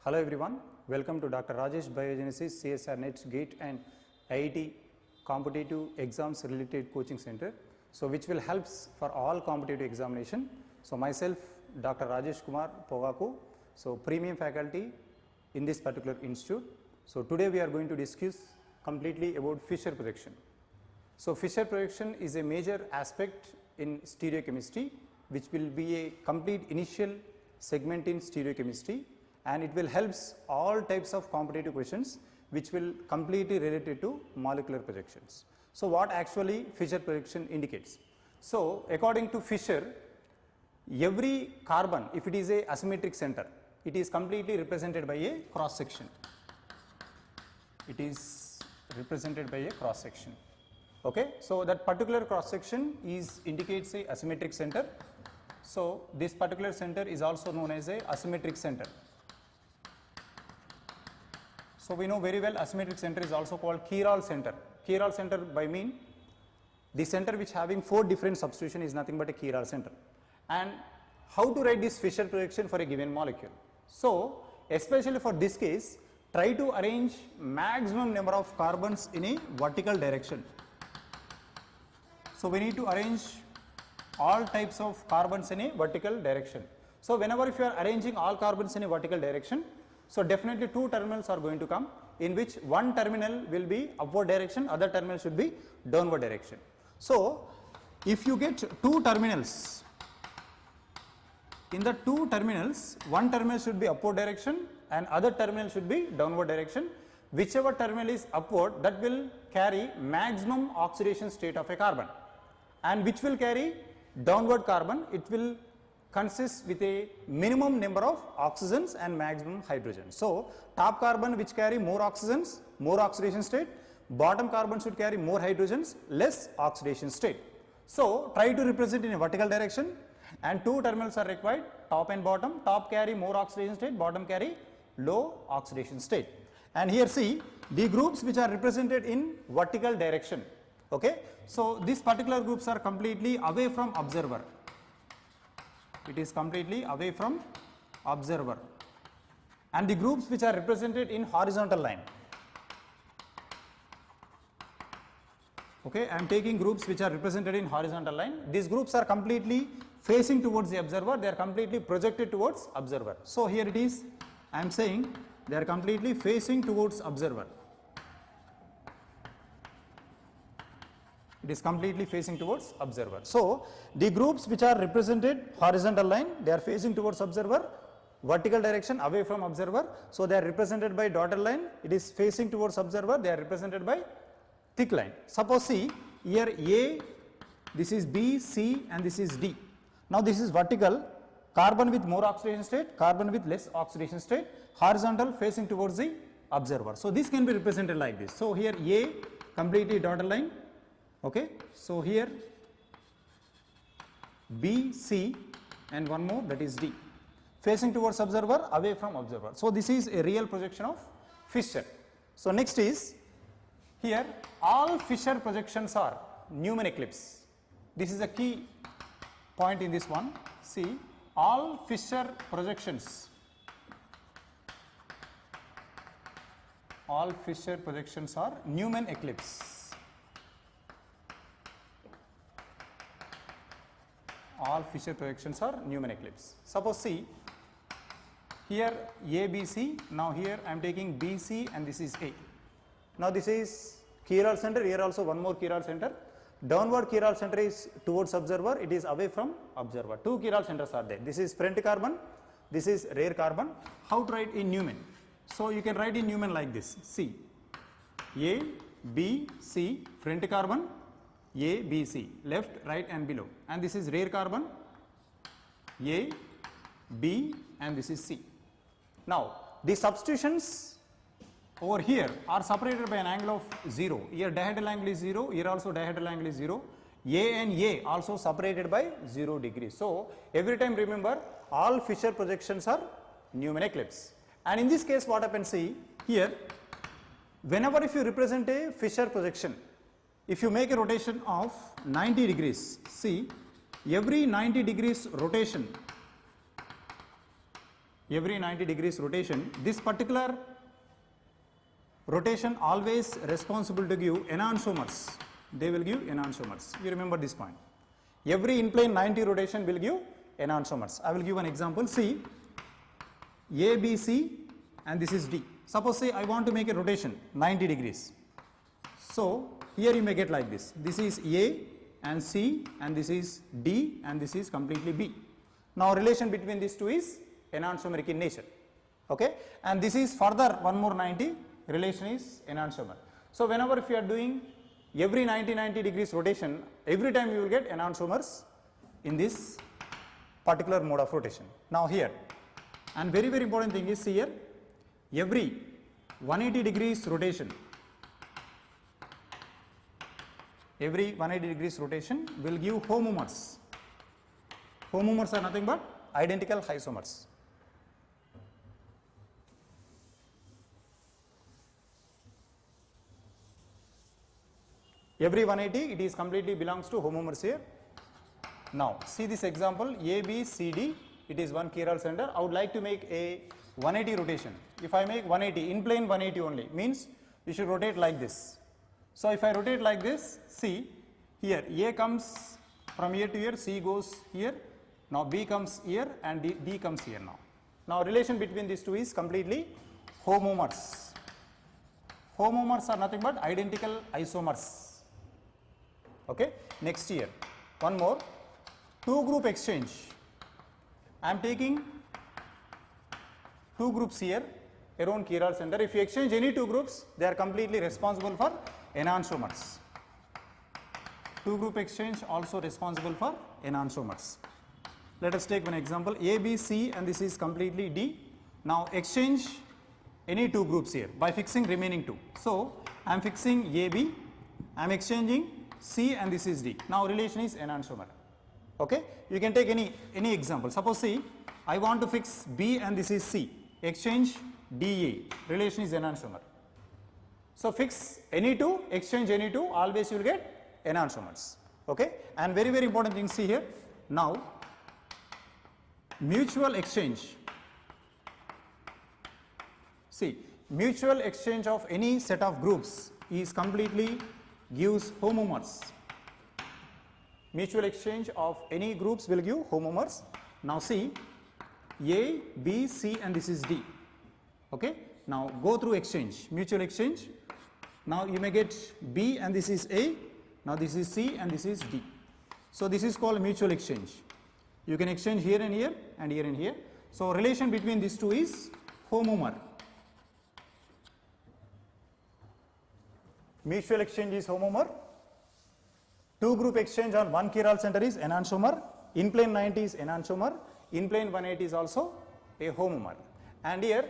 Hello everyone, welcome to Dr. Rajesh Biogenesis CSR NET GATE and IIT competitive exams related coaching center. So which will helps for all competitive examination. So myself Dr. Rajesh Kumar Pogaku, so premium faculty in this particular institute. So today we are going to discuss completely about Fischer projection. So Fischer projection is a major aspect in stereochemistry which will be a complete initial segment in stereochemistry, and it will helps all types of competitive questions which will completely related to molecular projections. So what actually Fischer projection indicates? So according to Fischer, every carbon, if it is a asymmetric center, it is completely represented by a cross section. It is represented by a cross section. Okay, so that particular cross section indicates a asymmetric center. So this particular center is also known as a asymmetric center. So we know very well asymmetric center is also called chiral center. Chiral center by mean the center which having 4 different substitution is nothing but a chiral center. And how to write this Fischer projection for a given molecule? So especially for this case, try to arrange maximum number of carbons in a vertical direction. So we need to arrange all types of carbons in a vertical direction. So whenever if you are arranging all carbons in a vertical direction, so definitely 2 terminals are going to come, in which one terminal will be upward direction, other terminal should be downward direction. So if you get 2 terminals, in the 2 terminals, one terminal should be upward direction and other terminal should be downward direction. Whichever terminal is upward, that will carry maximum oxidation state of a carbon, and which will carry downward carbon, it will consist with a minimum number of oxygens and maximum hydrogen. So top carbon which carry more oxygens, more oxidation state, bottom carbon should carry more hydrogens, less oxidation state. So try to represent in a vertical direction, and 2 terminals are required, top and bottom. Top carry more oxidation state, bottom carry low oxidation state. And here see the groups which are represented in vertical direction. Okay, so these particular groups are completely away from observer. It is completely away from observer. And the groups which are represented in horizontal line. Okay, I am taking groups which are represented in horizontal line. These groups are completely facing towards the observer, they are completely projected towards observer. So here it is, I am saying they are completely facing towards observer. It is completely facing towards observer. So the groups which are represented horizontal line, they are facing towards observer, vertical direction away from observer. So they are represented by dotted line, it is facing towards observer, they are represented by thick line. Suppose see here A, this is B, C and this is D. Now this is vertical, carbon with more oxidation state, carbon with less oxidation state, horizontal facing towards the observer. So this can be represented like this. So here A completely dotted line. Okay, so here B, C and one more, that is D, facing towards observer, away from observer. So this is a real projection of Fischer. So next is here all Fischer projections are Newman eclipse. This is a key point in this one. See, all Fischer projections, all Fischer projections are Newman eclipse. All Fischer projections are Newman eclipse. Suppose see here A, B, C, now here I am taking B, C and this is A. Now this is chiral center, here also one more chiral center. Downward chiral center is towards observer, it is away from observer. 2 chiral centers are there. This is front carbon, this is rear carbon. How to write in Newman? So you can write in Newman like this. See, A, B, C, front carbon, A, B, C, left, right and below, and this is rear carbon, A, B and this is C. Now the substitutions over here are separated by an angle of 0. Here dihedral angle is 0, here also dihedral angle is 0. A and A also separated by 0 degrees. So every time remember all Fischer projections are Newman eclipse. And in this case what happens, see here, whenever if you represent a Fischer projection, if you make a rotation of 90 degrees, see every 90 degrees rotation every 90 degrees rotation, this particular rotation always responsible to give enantiomers. They will give enantiomers. You remember this point. Every in plane 90 rotation will give enantiomers. I will give an example. See, A, B, C, and this is D. Suppose say I want to make a rotation 90 degrees. So here you may get like this. This is A and C, and this is D, and this is completely B. Now relation between these two is enantiomeric in nature. Okay, and this is further one more 90, relation is enantiomer. So whenever if you are doing every 90 degrees rotation, every time you will get enantiomers in this particular mode of rotation. Now here, and very important thing is here, every 180 degrees rotation, every 180 degrees rotation will give homomers. Homomers are nothing but identical isomers. Every 180 it is completely belongs to homomers here. Now see this example, A, B, C, D, it is one chiral center. I would like to make a 180 rotation. If I make 180, in plane 180 only, means you should rotate like this. So if I rotate like this, see here A comes from here to here, C goes here, now B comes here and D comes here now. Now relation between these two is completely homomers. Homomers are nothing but identical isomers. Okay, next here, one more, two group exchange. I am taking two groups here around chiral center. If you exchange any two groups, they are completely responsible for enantiomers. Two group exchange also responsible for enantiomers. Let us take one example, A, B, C, and this is completely D. Now exchange any two groups here by fixing remaining two. So I am fixing A, B, I am exchanging C, and this is D. Now relation is enantiomer. Okay, you can take any example. Suppose see, I want to fix B and this is C. Exchange DA. Relation is enantiomer. So fix any two, exchange any two, always you will get enantiomers. Okay, and very important thing, see here. Now mutual exchange. See, mutual exchange of any set of groups is completely gives homomers. Mutual exchange of any groups will give homomers. Now see, A, B, C, and this is D. Okay, now go through exchange, mutual exchange. Now you may get B and this is A, now this is C and this is D. So this is called mutual exchange. You can exchange here and here and here and here. So relation between these two is homomer. Mutual exchange is homomer. Two group exchange on one chiral center is enantiomer. In plane 90 is enantiomer. In plane 180 is also a homomer. And here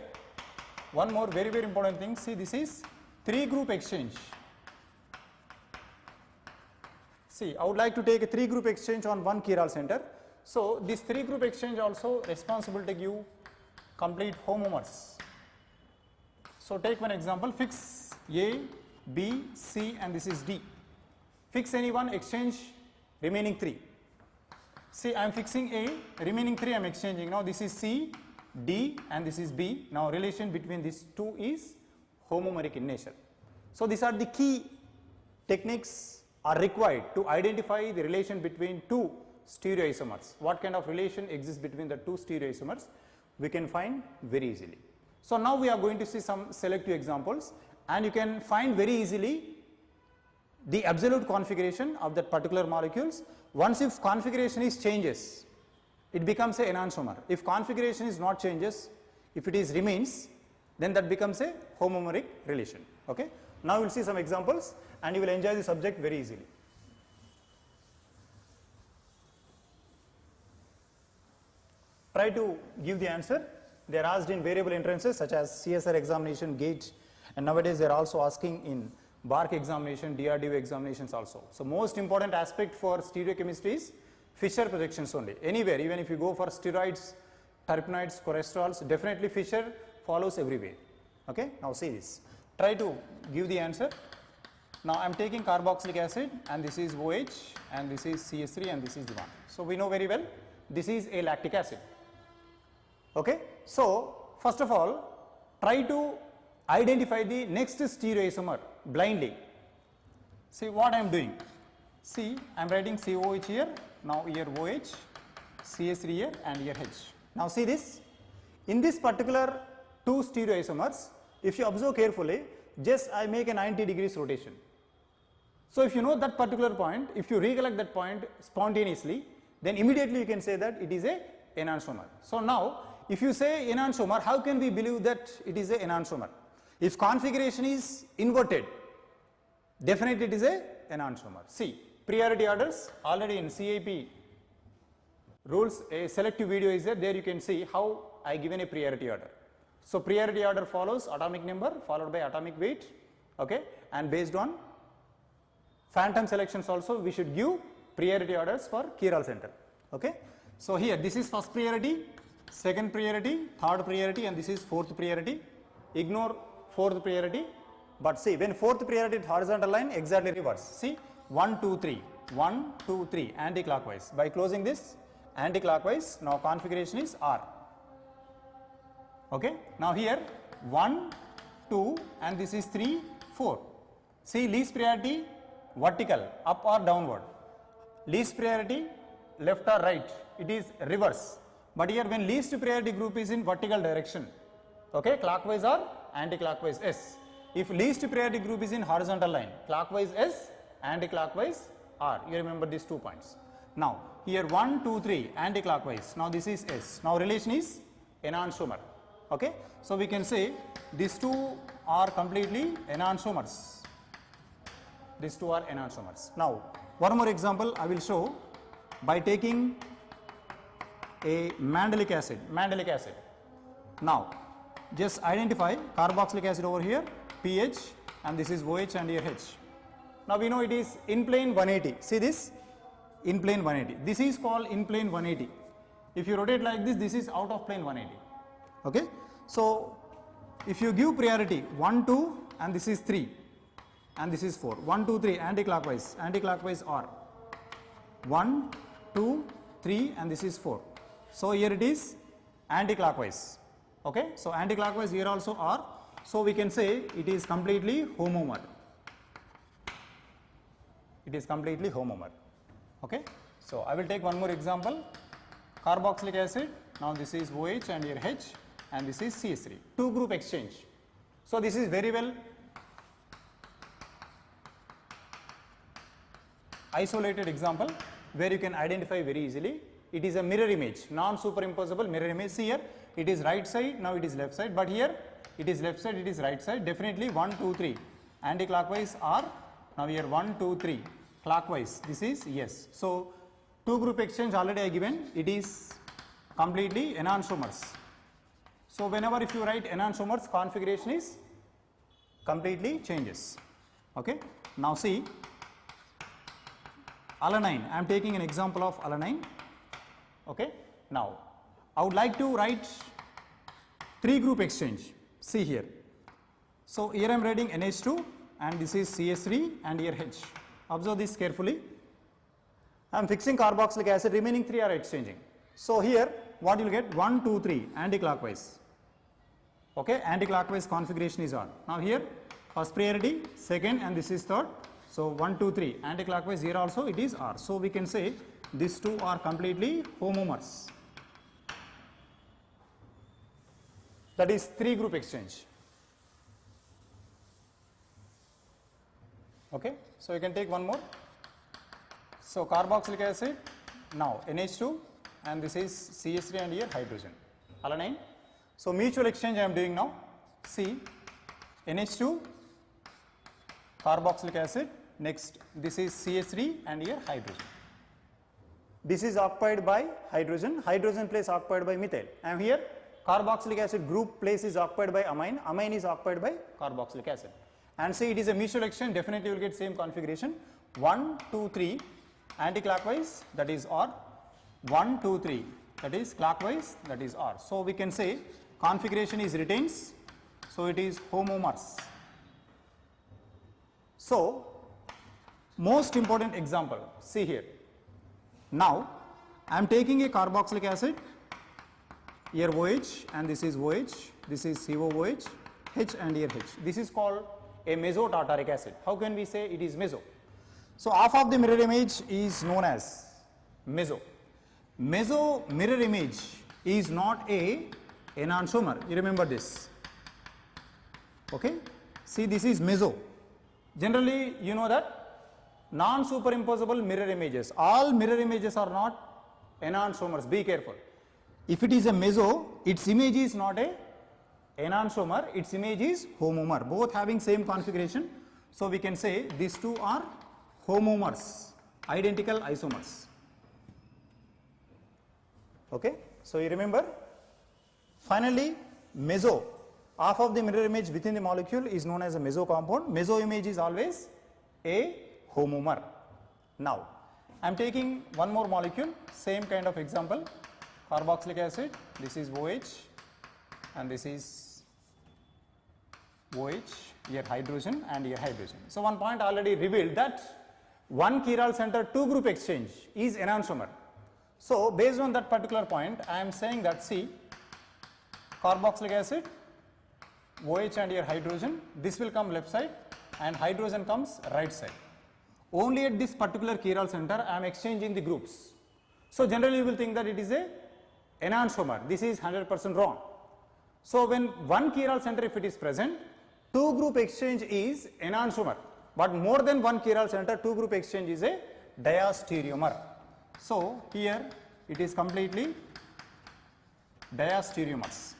one more very important thing. See, this is three group exchange. See, I would like to take a three group exchange on one chiral center. So this three group exchange also responsible to give complete homomers. So take one example, fix A, B, C, and this is D. Fix any one, exchange remaining three. See, I am fixing A, remaining three I am exchanging. Now this is C, D, and this is B. Now relation between these two is homomeric in nature. So these are the key techniques are required to identify the relation between two stereoisomers. What kind of relation exists between the two stereoisomers we can find very easily. So now we are going to see some selective examples, and you can find very easily the absolute configuration of that particular molecules. Once if configuration is changes, it becomes a enantiomer. If configuration is not changes, if it is remains, then that becomes a homomeric relation. Okay. Now we will see some examples and you will enjoy the subject very easily. Try to give the answer. They are asked in variable entrances such as CSR examination, GATE, and nowadays they are also asking in BARC examination, DRDO examinations also. So most important aspect for stereochemistry is Fischer projections only. Anywhere, even if you go for steroids, terpenoids, cholesterols, definitely Fischer follows everywhere. Okay. Now see this. Try to give the answer. Now I am taking carboxylic acid, and this is OH, and this is CS3, and this is the one. So we know very well this is a lactic acid. Okay. So first of all, try to identify the next stereoisomer blindly. See what I am doing. See, I am writing COH here, now here OH, CS3 here and here H. Now see this, in this particular two stereoisomers, if you observe carefully, just I make a 90 degrees rotation. So if you know that particular point, if you recollect that point spontaneously, then immediately you can say that it is a enantiomer. So now, if you say enantiomer, how can we believe that it is a enantiomer? If configuration is inverted, definitely it is a enantiomer. See, priority orders, already in CIP rules, a selective video is there you can see how I given a priority order. So priority order follows atomic number followed by atomic weight, okay, and based on phantom selections also we should give priority orders for chiral center, okay. So here this is first priority, second priority, third priority, and this is fourth priority. Ignore fourth priority, but see when fourth priority is horizontal line, exactly reverse. See 1, 2, 3, 1, 2, 3 anti-clockwise. By closing this anti-clockwise, now configuration is R. Okay. Now here 1, 2 and this is 3, 4. See least priority vertical, up or downward. Least priority left or right, it is reverse. But here when least priority group is in vertical direction, okay, clockwise or anti-clockwise S. If least priority group is in horizontal line, clockwise S, anti-clockwise R. You remember these 2 points. Now here 1, 2, 3 anti-clockwise. Now this is S. Now relation is enantiomer. Okay. So we can say these two are completely enantiomers. These two are enantiomers. Now one more example I will show by taking a mandelic acid. Now just identify carboxylic acid over here, pH, and this is OH and here H. Now we know it is in plane 180. See this? In plane 180. This is called in plane 180. If you rotate like this, this is out of plane 180. Okay. So if you give priority 1, 2 and this is 3 and this is 4. 1, 2, 3 anti-clockwise R. 1, 2, 3 and this is 4. So here it is anti-clockwise. Okay. So anti-clockwise here also R. So we can say it is completely homomer. It is completely homomer. Okay. So I will take one more example. Carboxylic acid. Now this is OH and here H and this is CS3. Two group exchange. So this is very well isolated example where you can identify very easily. It is a mirror image, non-superimposable mirror image. See here, it is right side, now it is left side, but here it is left side, it is right side. Definitely 1, 2, 3 anti-clockwise R. Now here 1, 2, 3 clockwise, this is yes. So two group exchange already I given, it is completely enantiomers. So whenever if you write enantiomers, configuration is completely changes. Okay. Now see alanine, I am taking an example of alanine. Okay. Now I would like to write 3 group exchange. See here. So here I am writing NH2 and this is CS3 and here H. Observe this carefully. I am fixing carboxylic acid, remaining 3 are exchanging. So here what you will get 1, 2, 3 anti-clockwise. Okay, anti-clockwise configuration is on. Now here first priority, second and this is third. So 1, 2, 3 anti-clockwise, here also it is R. So we can say these two are completely homomers. That is 3 group exchange. Okay, so you can take one more. So carboxylic acid, now NH2 and this is CS3 and here hydrogen, alanine. So mutual exchange I am doing now. See NH2, carboxylic acid, next this is CS3 and here hydrogen. This is occupied by hydrogen, hydrogen place occupied by methyl. And here carboxylic acid group place is occupied by amine, amine is occupied by carboxylic acid. And see it is a mutual exchange, definitely you will get same configuration. 1, 2, 3 anti-clockwise, that is R. 1, 2, 3 that is clockwise, that is R. So we can say configuration is retains, so it is homomers. So most important example, see here. Now I am taking a carboxylic acid here OH and this is OH, this is COOH, H and here H. This is called a mesotartaric acid. How can we say it is meso? So half of the mirror image is known as meso. Meso mirror image is not a enantiomer. You remember this. Okay. See, this is meso. Generally, you know that non-superimposable mirror images. All mirror images are not enantiomers. Be careful. If it is a meso, its image is not a enantiomer. Its image is homomer. Both having same configuration. So we can say these two are homomers, identical isomers. Okay. So you remember. Finally, meso, half of the mirror image within the molecule is known as a meso compound. Meso image is always a homomer. Now, I am taking one more molecule, same kind of example, carboxylic acid. This is OH and this is OH, here hydrogen and here hydrogen. So one point already revealed that one chiral center 2 group exchange is enantiomer. So based on that particular point, I am saying that see, carboxylic acid, OH and here hydrogen, this will come left side and hydrogen comes right side. Only at this particular chiral center I am exchanging the groups. So generally you will think that it is a enantiomer. This is 100% wrong. So when one chiral center if it is present, 2 group exchange is enantiomer. But more than one chiral center, 2 group exchange is a diastereomer. So here it is completely diastereomers.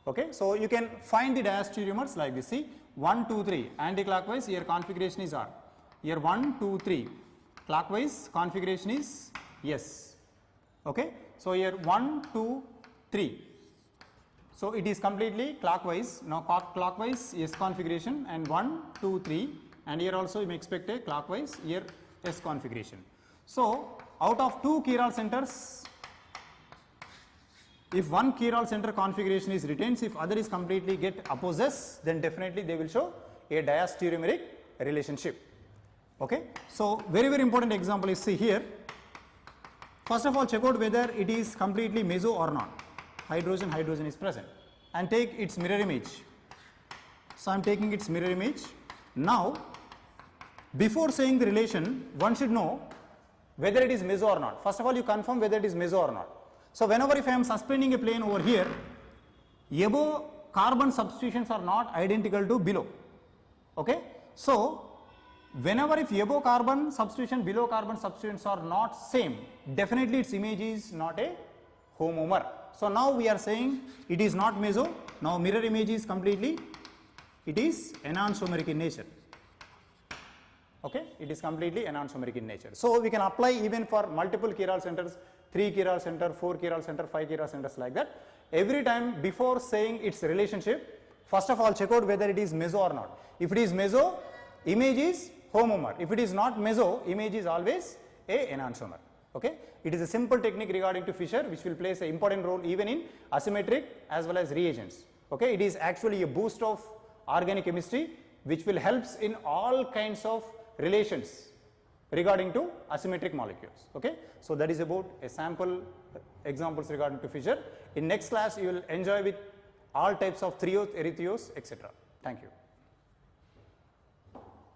Okay, so you can find the diastereomers like this. See, 1, 2, 3, anti-clockwise, here configuration is R. Here 1, 2, 3, clockwise configuration is S. Okay, so here 1, 2, 3. So it is completely clockwise. Now clockwise S configuration and 1, 2, 3, and here also you may expect a clockwise, here S configuration. So out of 2 chiral centers, if one chiral center configuration is retained, if other is completely get opposes, then definitely they will show a diastereomeric relationship. Okay. So very important example is, see here. First of all, check out whether it is completely meso or not. Hydrogen is present, and take its mirror image. So I am taking its mirror image. Now before saying the relation, one should know whether it is meso or not. First of all, you confirm whether it is meso or not. So whenever if I am suspending a plane over here, above carbon substitutions are not identical to below. Okay. So whenever if above carbon substitution, below carbon substituents are not same, definitely its image is not a homomer. So now we are saying it is not meso. Now mirror image is completely, it is enantiomeric in nature. Okay, it is completely enantiomeric in nature. So we can apply even for multiple chiral centers, 3 chiral center, 4 chiral center, 5 chiral centers, like that. Every time before saying its relationship, first of all check out whether it is meso or not. If it is meso, image is homomer. If it is not meso, image is always a enantiomer. Okay, it is a simple technique regarding to Fischer which will play an important role even in asymmetric as well as reagents. Okay, it is actually a boost of organic chemistry which will helps in all kinds of relations regarding to asymmetric molecules. Okay, so that is about a sample examples regarding to Fischer. In next class you will enjoy with all types of trios, erythrios, etc. Thank you.